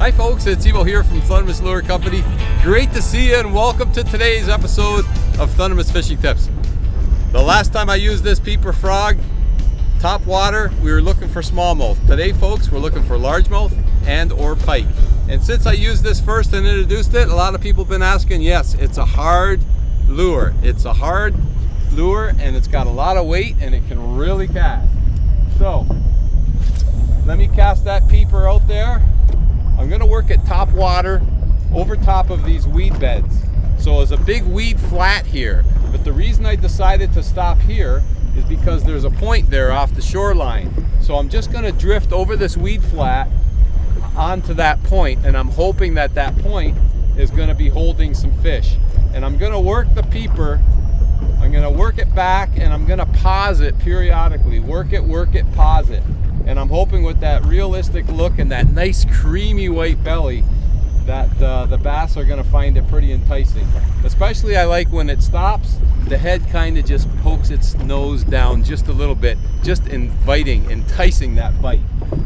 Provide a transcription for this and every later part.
Hi folks, it's Evo here from Thundermist Lure Company. Great to see you and welcome to today's episode of Thundermist Fishing Tips. The last time I used this Peeper Frog, top water, we were looking for smallmouth. Today folks, we're looking for largemouth and or pike. And since I used this first and introduced it, a lot of people have been asking, yes, it's a hard lure. It's a hard lure and it's got a lot of weight and it can really cast. So, let me cast that Peeper out there. I'm going to work at top water over top of these weed beds. So there's a big weed flat here, but the reason I decided to stop here is because there's a point there off the shoreline. So I'm just going to drift over this weed flat onto that point, and I'm hoping that that point is going to be holding some fish. And I'm going to work the Peeper, I'm going to work it back, and I'm going to pause it periodically. Work it, pause it. And I'm hoping with that realistic look and that nice creamy white belly that the bass are going to find it pretty enticing. Especially I like when it stops, the head kind of just pokes its nose down just a little bit, just enticing that bite.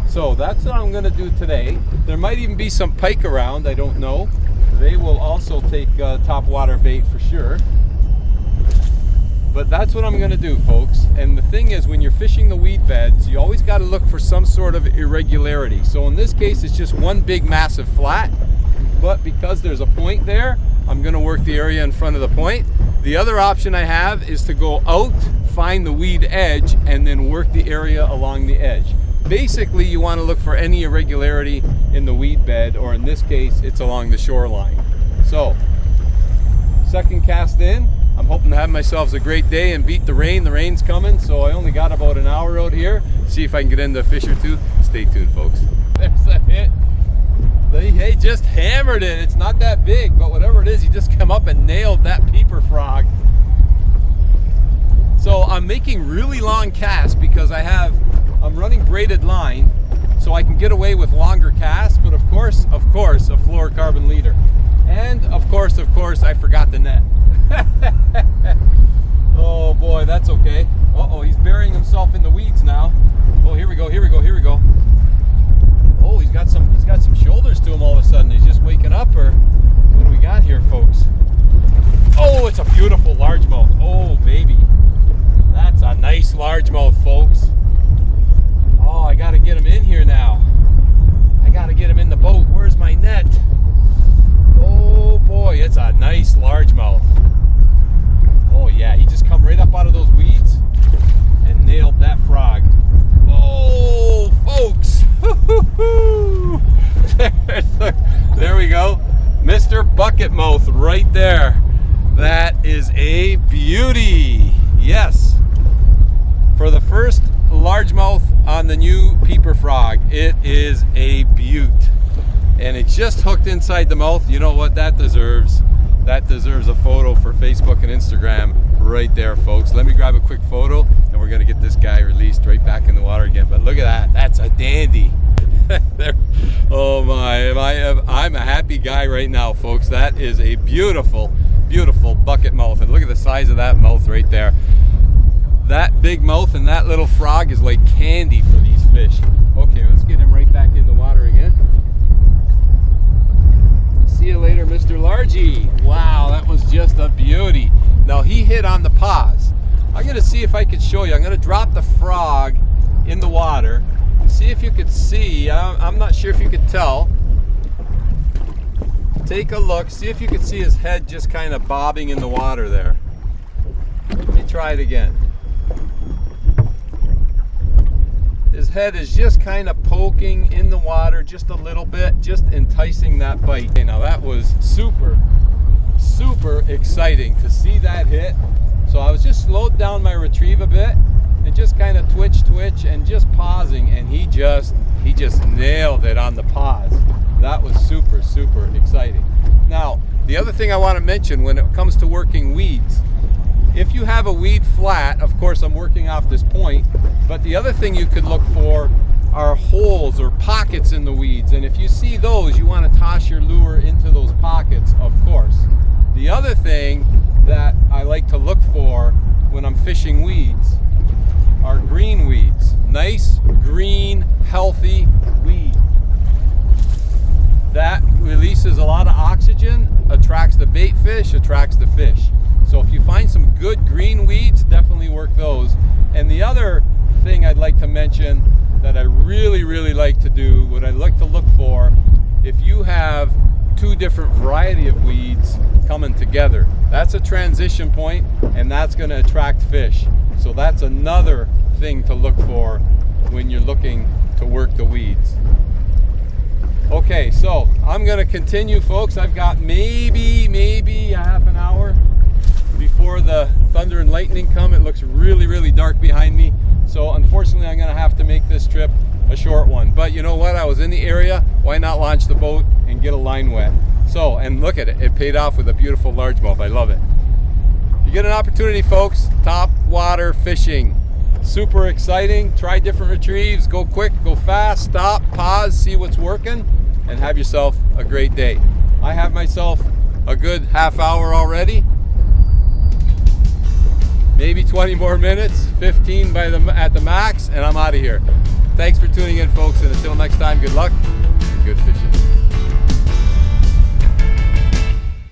So that's what I'm going to do today. There might even be some pike around, I don't know. They will also take top water bait for sure. But that's what I'm going to do, folks. And the thing is, when you're fishing the weed beds, you always got to look for some sort of irregularity. So in this case, it's just one big massive flat. But because there's a point there, I'm going to work the area in front of the point. The other option I have is to go out, find the weed edge, and then work the area along the edge. Basically, you want to look for any irregularity in the weed bed, or in this case, it's along the shoreline. So, second cast in. I'm hoping to have myself a great day and beat the rain. The rain's coming, so I only got about an hour out here. See if I can get into a fish or two. Stay tuned, folks. There's a hit. He just hammered it. It's not that big, but whatever it is, he just come up and nailed that Peeper Frog. So I'm making really long casts because I'm running braided line, so I can get away with longer casts, but of course, a fluorocarbon leader. And of course, I forgot the net. Oh boy, that's okay. Uh-oh, he's burying himself in the weeds now. Oh, here we go. Oh, he's got some shoulders to him all of a sudden. He's just waking up, or what do we got here, folks? Oh, it's a beautiful largemouth. Oh, baby. That's a nice largemouth, folks. Oh, I gotta get him in here now. I gotta get him in the boat. Where's my net? Oh boy, it's a nice largemouth. Oh yeah, he just come right up out of those weeds and nailed that frog. Oh, folks. There we go. Mr. Bucketmouth right there. That is a beauty. Yes. For the first largemouth on the new Peeper Frog, it is a beaut. And it's just hooked inside the mouth. You know what that deserves? That deserves a photo for Facebook and Instagram right there, folks. Let me grab a quick photo and we're gonna get this guy released right back in the water again. But look at that, that's a dandy. Oh my, I'm a happy guy right now, folks. That is a beautiful, beautiful bucket mouth. And look at the size of that mouth right there. That big mouth and that little frog is like candy for these fish. Okay, let's get him right back in the water again. See you later, Mr. Largie. Wow, that was just a beauty. Now he hit on the pause. I'm going to see if I can show you. I'm going to drop the frog in the water. See if you could see. I'm not sure if you could tell. Take a look. See if you could see his head just kind of bobbing in the water there. Let me try it again. His head is just kind of poking in the water just a little bit, just enticing that bite. Okay, now that was super, super exciting to see that hit. So I was just slowed down my retrieve a bit and just kind of twitch and just pausing, and he just nailed it on the pause. That was super, super exciting. Now, the other thing I want to mention when it comes to working weeds, if you have a weed flat, of course I'm working off this point, but the other thing you could look for are holes or pockets in the weeds. And if you see those, you want to toss your lure into those pockets, of course. The other thing that I like to look for when I'm fishing weeds are green weeds. Nice, green, healthy weed. releases a lot of oxygen, attracts the bait fish, attracts the fish. So if you find some good green weeds, definitely work those. And the other thing I'd like to mention that I really like to do, what I like to look for, if you have two different variety of weeds coming together, that's a transition point, and that's going to attract fish. So that's another thing to look for when you're looking to work the weeds. Okay, so I'm going to continue, folks. I've got maybe a half an hour before the thunder and lightning come. It looks really dark behind me, so unfortunately I'm going to have to make this trip a short one. But you know what, I was in the area, why not launch the boat and get a line wet? So, and look at it, it paid off with a beautiful largemouth. I love it. You get an opportunity, folks, top water fishing. Super exciting. Try different retrieves, go quick, go fast, stop, pause, see what's working, and have yourself a great day. I have myself a good half hour already, maybe 20 more minutes, 15 at the max, and I'm out of here. Thanks for tuning in, folks, and until next time, good luck.